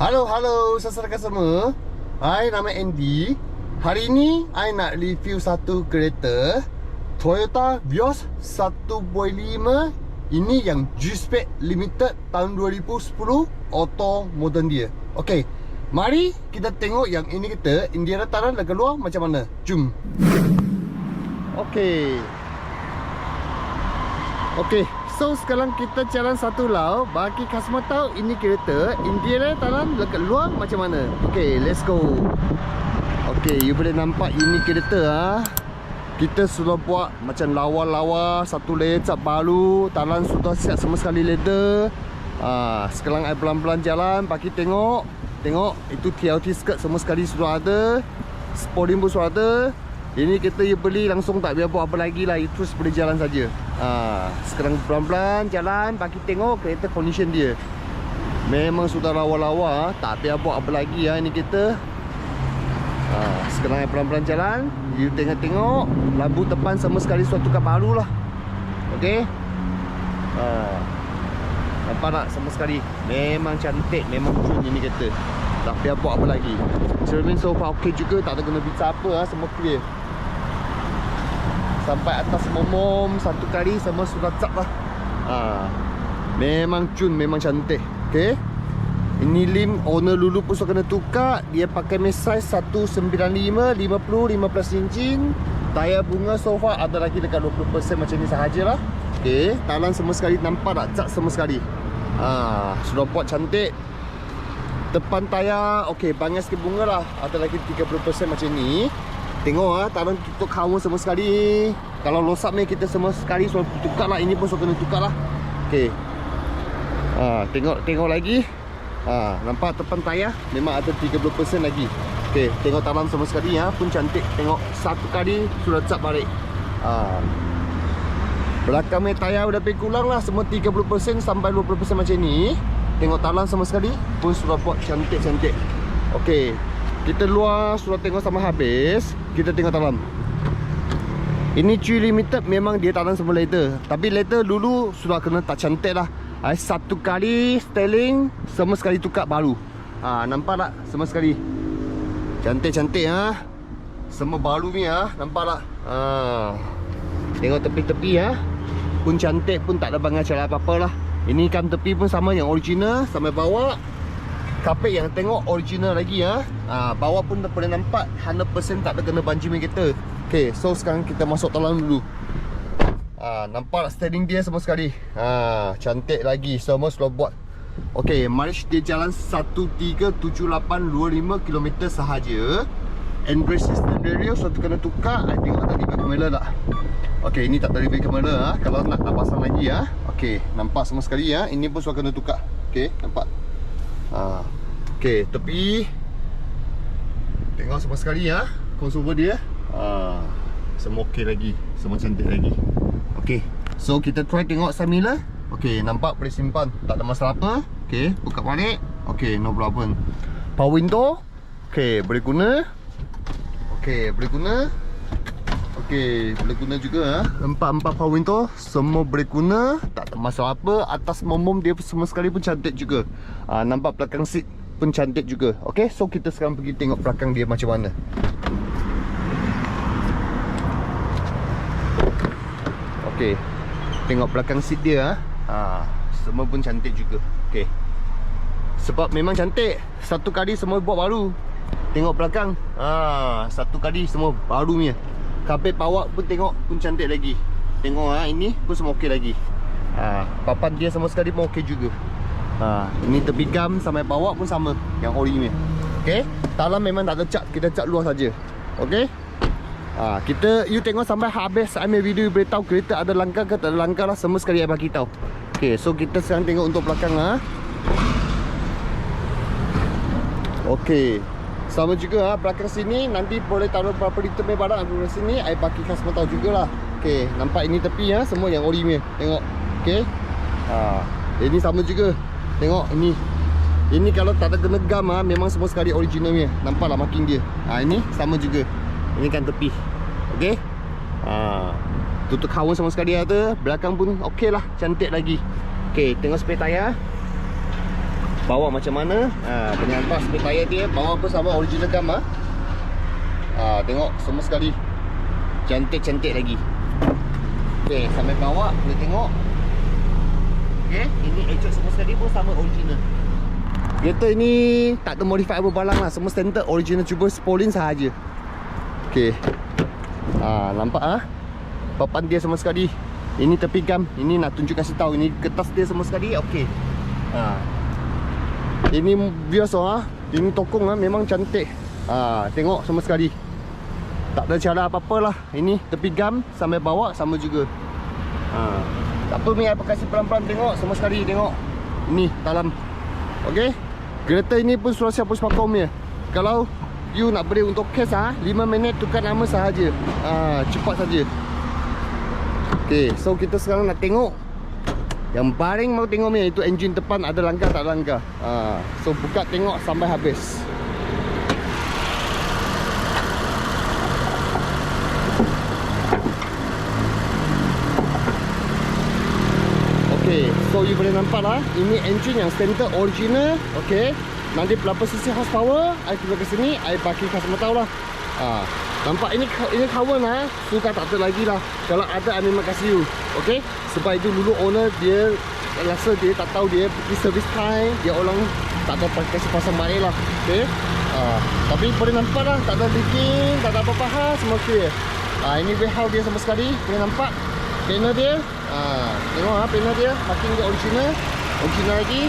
Halo saudara semua. Hai, nama Andy. Hari ini I nak review satu kereta Toyota Vios 1.5. Ini yang G-Spec Limited tahun 2010, auto modern dia. Okey, mari kita tengok yang ini kita India dataran dah keluar macam mana. Jom. Okey, so sekarang kita jalan satu lau. Bagi customer tahu ini kereta India dataran dekat luar macam mana. Okey, let's go. Okey, you boleh nampak ini kereta kita sudah buat macam lawa-lawa, satu layer cat baru, talan sudah siap semua sekali leather. Sekarang I pelan-pelan jalan, bagi tengok itu TLT skirt semua sekali sudah ada, spoiling pun sudah ada. Ini kita you beli langsung, tak biar buat apa lagi lah, you terus boleh jalan saja. Sekarang pelan-pelan jalan, bagi tengok kereta condition dia. Memang sudah lawa-lawa, tak biar buat apa lagi ini kita. Sekarang pelan-pelan jalan, you tengok lampu depan sama sekali suatu tukar baru lah. Okey. Nampak tak sama sekali. Memang cantik, memang cun ini kereta. Tak biar buat apa lagi. Cermin sofa okey juga, tak ada kena bincang apa, semua clear. Sampai atas momom satu kali semua sudah cap lah. Memang cun, memang cantik. Okey. Ini lim owner dulu pun kena tukar. Dia pakai mesh size 195, 50, 15 inci. Tayar bunga sofa ada lagi dekat 20% macam ni sahajalah. Okey, talan semua sekali, nampak tak cat semua sekali. Sudah buat cantik. Depan tayar okey, banyak sikit bunga lah, ada lagi 30% macam ni. Tengok talan tutup kawan semua sekali. Kalau losap ni kita semua sekali sudah tukar lah. Ini pun sudah kena tukar lah. Okey. Tengok lagi. Nampak depan tayar memang ada 30% lagi. Okey, tengok talan semua sekali pun cantik. Tengok satu kali sudah cap balik. Belakang ni tayar dah lebih kurang lah, semua 30% sampai 20% macam ni. Tengok talan semua sekali pun sudah buat cantik-cantik. Okey, kita luar sudah tengok sama habis. Kita tengok talan. Ini G Limited, memang dia talan semua leather. Tapi leather dulu sudah kena tak cantik lah. Satu kali styling, semua sekali tukar baru. Nampak tak semua sekali. Cantik-cantik semua baru ni nampak tak. Tengok tepi-tepi pun cantik, pun tak ada bangang celah apa-apa lah. Ini kan tepi pun sama yang original, sampai bawah kapet yang tengok original lagi bawah pun boleh nampak 100% tak ada kena banjir kita. Okay, so sekarang kita masuk dalam dulu. Nampak styling dia semua sekali. Cantik lagi, semua sudah buat. Okey, mileage dia jalan 137825 km sahaja. Android system radio sudah kena tukar. I tengok ada reverse camera tak. Okey, ini tak ada reverse camera kalau nak pasang lagi Okey, nampak semua sekali ini pun sudah kena tukar. Okey, nampak. Okey, tepi. Tengok semua sekali crossover dia. Semua okey lagi, semua cantik lagi. Okey, so kita try tengok side mirror. Okey, nampak boleh simpan, tak ada masalah apa. Okey, buka balik. Okey, no problem. Power window. Okey, boleh guna. Okey, boleh guna. Okey, boleh guna juga Empat power window semua boleh guna, tak ada masalah apa. Atas momom dia semua sekali pun cantik juga. Nampak belakang seat pun cantik juga. Okey, so kita sekarang pergi tengok belakang dia macam mana. Okey, tengok belakang seat dia semua pun cantik juga. Okey, sebab memang cantik, satu kali semua buat baru. Tengok belakang, satu kali semua baru punya. Kapet bawah pun tengok pun cantik lagi. Tengok ini pun semua okey lagi. Papan dia semua sekali pun okey juga. Ini tepi gam sampai bawah pun sama yang ori ni. Okey, dalam memang tak ada cat, kita cat luar saja. Okey. You tengok sampai habis ambil video, you boleh tahu kereta ada langkah ke tak ada langkah lah, semua sekali saya bagi tahu. Okey, so kita sekarang tengok untuk belakang Okey, sama juga belakang sini nanti boleh taruh berapa liter barang di sini, saya bagi customer tahu jugalah. Okey, nampak ini tepi semua yang ori ni. Tengok. Okey. Ini sama juga. Tengok ini. Ini kalau tak ada kena gam memang semua sekali original ni. Nampaklah marking dia. Ini sama juga. Ini kan tepi. Okey. Tutup kawan sama sekali ada. Belakang pun okey lah, cantik lagi. Okey, tengok spare tayar. bawah macam mana. Boleh nampak spare tayar dia. Bawah pun sama original gam ah. Tengok semua sekali. Cantik-cantik lagi. Okey, sampai bawah boleh tengok. Okey, ini exhaust semua sekali pun sama original. Kereta ini tak ada modify apa balang lah. Semua standard original, cuba spolin sahaja. Okey. Nampak ah? Papan dia semua sekali. Ini tepi gam. Ini nak tunjuk kasih tahu. Ini kertas dia semua sekali. Okey. Ini biasa ah. Ini tokong ah, memang cantik. Tengok semua sekali. Tak ada cara apa-apa lah. Ini tepi gam sampai bawah sama juga. Tak apa ni, apa kasih pelan-pelan tengok semua sekali, tengok. Ini dalam. Okey. Kereta ini pun sudah siap push vacuum dia. Kalau you nak beri untuk cash 5 minit tukar nama sahaja. Cepat saja. Okey, so kita sekarang nak tengok. Yang paling mau tengok ni itu enjin depan ada langkah tak ada langkah. So buka tengok sampai habis. Okay, so you boleh nampak lah. Ini engine yang standard original. Okay, nanti berapa cc horsepower I cuba ke sini, I bagi customer tahu lah. Nampak ini kawan lah. Suka tak ada lagi lah. Kalau ada I memang kasih you. Okay, sebab itu dulu owner dia rasa dia tak tahu, dia pergi service time, dia orang tak ada kasih pasang baik lah. Okay, tapi boleh nampak lah, tak ada leaking, tak ada apa-apa hal, semua okay. Ini warehouse dia sama sekali. Boleh nampak panel dia. Tengok panel dia, parking dia original lagi.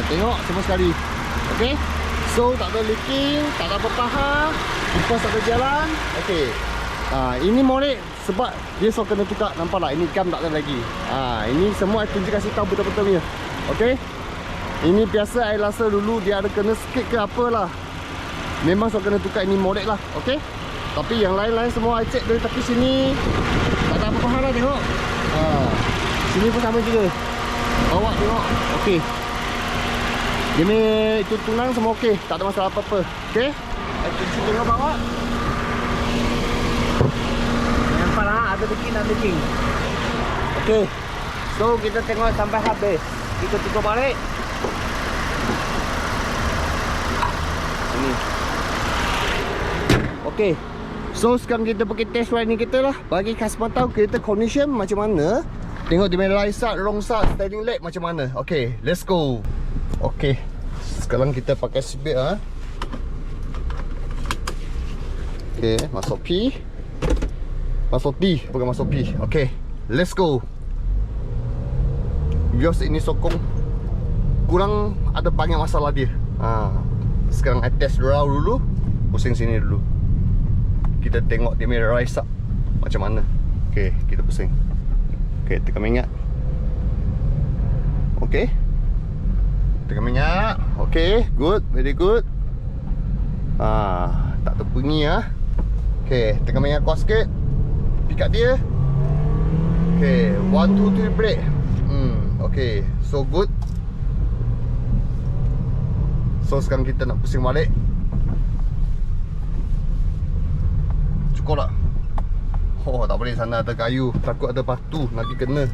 Tengok semua sekali. Okay, so tak ada leaking, tak ada apa-apa hal, kipas tak ada jalan. Okay, ini molek sebab dia so kena tukar. Nampak tak, ini gam tak ada lagi. Ini semua I tunjuk kasih tahu betul-betul punya. Okay, ini biasa I rasa dulu dia ada kena skit ke apalah, memang so kena tukar. Ini molek lah. Okay, tapi yang lain-lain semua I check dari tepi sini, tak ada apa-apa hal lah. Tengok, sini pun sama juga. Bawa tengok. Okey, dia ni itu tunang semua okey, tak ada masalah apa-apa. Okey, kita tengok bawah. Nampak lah, ada leaking, ada leaking. Okey, so kita tengok sampai habis. Kita tutup balik. Ini. Okey, so sekarang kita pergi test ride ni kita lah. Bagi customer tahu kereta condition macam mana. Tengok dia main right side, wrong side, standing leg macam mana. Okay, let's go. Okay, sekarang kita pakai seatbelt Okay, masuk P, masuk T, bukan masuk P. Okay, let's go. Bios ini sokong kurang ada banyak masalah dia. Sekarang I test dulu. Pusing sini dulu. Kita tengok dia main right side macam mana. Okay, kita pusing. Okay, tekan minyak. Okay, tekan minyak. Okay, good, very good. Tak terbunyi Okay, tekan minyak kuat sikit. Pick up dia. Okay, 1, 2, 3 brake. Okay, so good. So sekarang kita nak pusing balik. Cukup tak? Oh, tak boleh, sana ada kayu, takut ada batu nanti kena.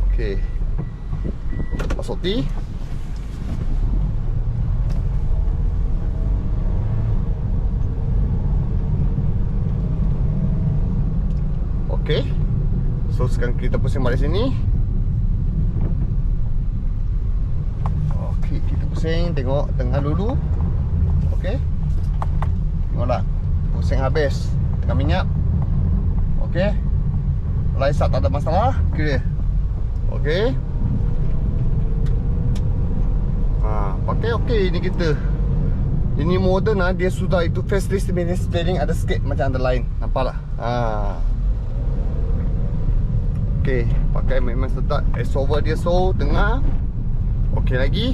Okey, masuk T. Okey, so sekarang kita pusing balik sini. Okey, kita pusing, tengok tengah dulu. Okey, tengoklah, pusing habis, tekan minyak. Okey, light start tak ada masalah, clear. Okey, pakai okey ini kita. Ini modern dia sudah itu facelift steering ada sikit macam ada lain. Nampak tak? Okey, pakai memang start over dia so tengah. Okey lagi.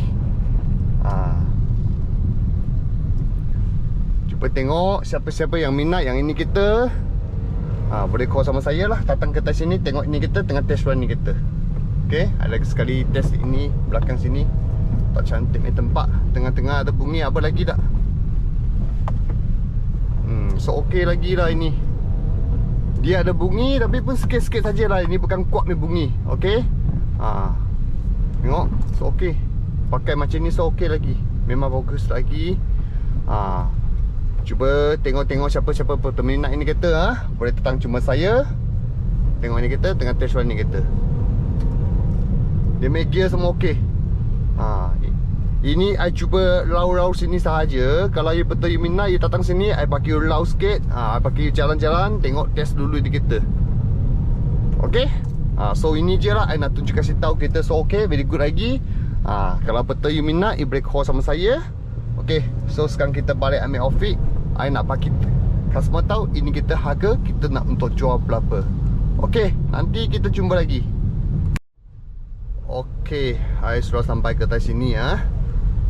Cuba tengok siapa-siapa yang minat yang ini kita. Boleh call sama saya lah. Datang ke atas sini, tengok ini kita tengah test run ni kita. Okay, ada lagi sekali test ini belakang sini. Tak cantik ni tempat. Tengah-tengah ada bunyi apa lagi tak? So okay lagi lah ini. Dia ada bunyi tapi pun sikit-sikit sajalah. Ini bukan kuat ni bunyi. Okay, tengok, so okay. pakai macam ni so okey lagi. Memang bagus lagi. Cuba tengok-tengok siapa-siapa peminat ini kereta boleh datang cuma saya. Tengok ini kereta dengan test run ni kereta. Dia make gear semua okey. Ini I cuba lau-lau sini sahaja. Kalau you betul you minat, you datang sini, I bagi you lau sikit. I bagi you jalan-jalan, tengok test dulu di kereta. Okay. So ini je lah I nak tunjuk kasih tahu kereta so okay, very good lagi. Kalau betul you minat, you boleh call sama saya. Okay. So sekarang kita balik ambil outfit. I nak bagi customer tahu ini kita harga kita nak untuk jual berapa. Okay. Nanti kita jumpa lagi. Okay, I sudah sampai ke atas sini ya.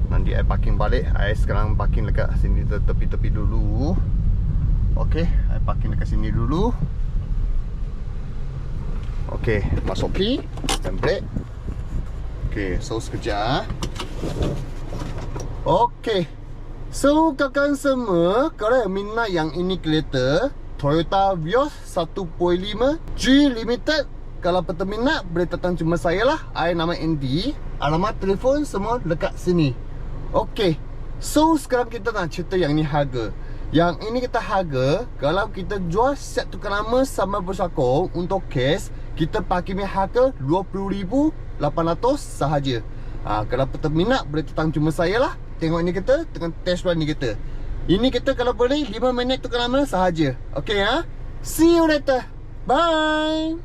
Nanti I parking balik. I sekarang parking dekat sini tepi-tepi dulu. Okay, I parking dekat sini dulu. Okay, masuk key dan brake. Okay, so sekejap. Okay, so kawan semua, kalau minat yang ini kereta Toyota Vios 1.5 G Limited, kalau peminat boleh datang cuma saya lah. I nama Andy. Alamat telefon semua dekat sini. Okay, so sekarang kita nak cerita yang ni harga. Yang ini kita harga, kalau kita jual set tukar lama sama bersokong untuk cash, kita pakai harga 20,800 sahaja. Kalau peminat boleh datang cuma saya lah. Tengok ini kita dengan test run ni kita. Ini kita kalau boleh 5 minit tukar lama sahaja. Okay See you later. Bye.